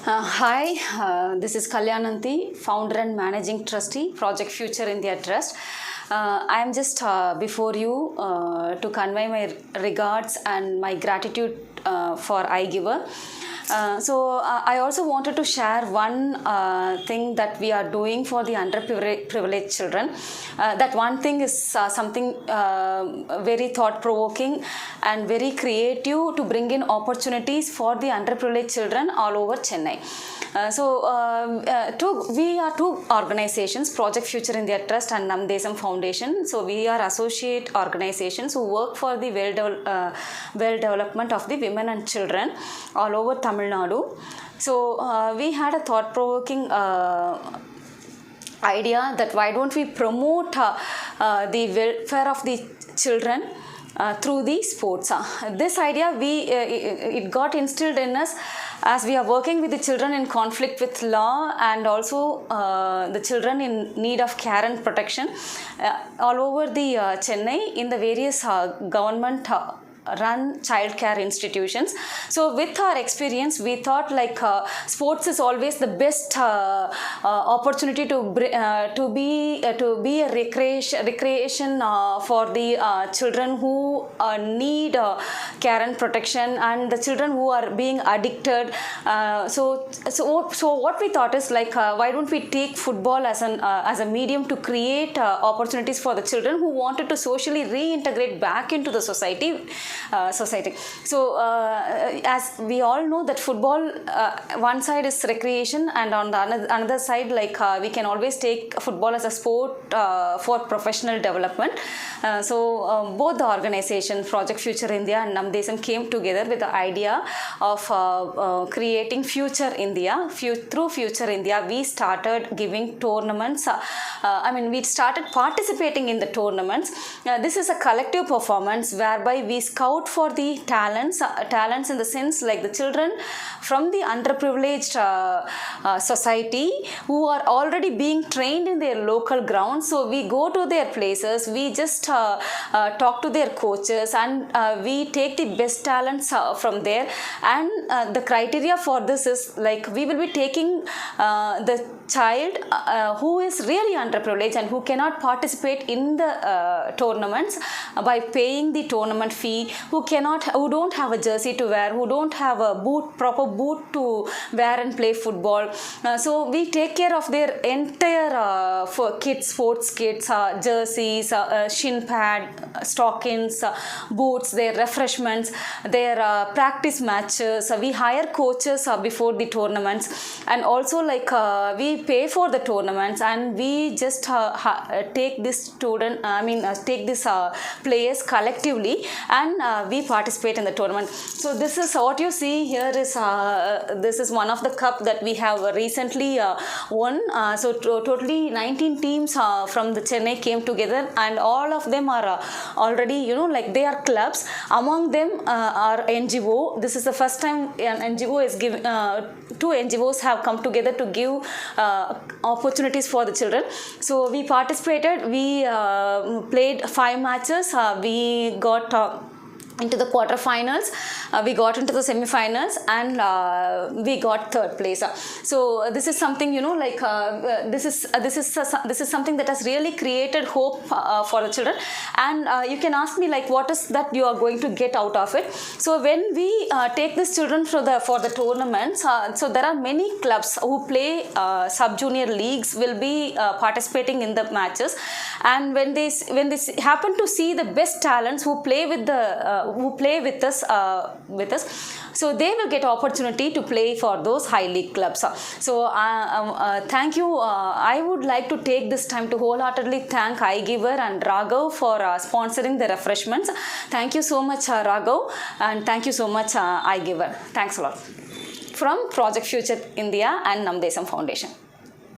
Hi, this is Kalyananthi, founder and managing trustee, Project Future India Trust. I am just before you to convey my regards and my gratitude for iGiver. I also wanted to share one thing that we are doing for the underprivileged children. That one thing is something very thought-provoking and very creative to bring in opportunities for the underprivileged children all over Chennai. We are two organizations, Project Future India Trust and Nam Desam Foundation. So we are associate organizations who work for the well development of the women and children all over Tamil Nadu. So we had a thought-provoking idea that why don't we promote the welfare of the children through the sports. This idea it got instilled in us as we are working with the children in conflict with law and also the children in need of care and protection all over the Chennai in the various government run child care institutions. So with our experience, we thought like sports is always the best opportunity to be a recreation for the children who need care and protection and the children who are being addicted. So what we thought is like why don't we take football as a medium to create opportunities for the children who wanted to socially reintegrate back into the society. So as we all know that football one side is recreation and on the another side like we can always take football as a sport for professional development. Both the organizations Project Future India and Nam Desam came together with the idea of creating Future India. Through Future India we started giving tournaments. We started participating in the tournaments. This is a collective performance whereby we scout for the talents in the sense like the children from the underprivileged society who are already being trained in their local grounds. So we go to their places, we just talk to their coaches and we take the best talents from there, and the criteria for this is like we will be taking the child who is really underprivileged and who cannot participate in the tournaments by paying the tournament fee, who don't have a jersey to wear, who don't have a proper boot to wear and play football. So we take care of their entire sports kits, jerseys, shin pad, stockings, boots, their refreshments, their practice matches. We hire coaches before the tournaments, and also like we pay for the tournaments and we just take this take these players collectively and we participate in the tournament. So this is what you see here is this is one of the cup that we have recently won. Totally 19 teams from the Chennai came together and all of them are already like they are clubs. Among them are NGO. This is the first time an NGO is giving two NGOs have come together to give opportunities for the children. So we participated, we played 5 matches, we got into the quarterfinals, we got into the semi-finals and we got 3rd place. So this is something this is something that has really created hope for the children, and you can ask me like what is that you are going to get out of it. So when we take these children for the tournaments, so there are many clubs who play sub-junior leagues will be participating in the matches, and when they happen to see the best talents who play with us, so they will get opportunity to play for those high league clubs. So thank you. I would like to take this time to wholeheartedly thank iGiver and Raghav for sponsoring the refreshments. Thank you so much Raghav, and thank you so much iGiver. Thanks a lot. From Project Future India and Nam Desam Foundation.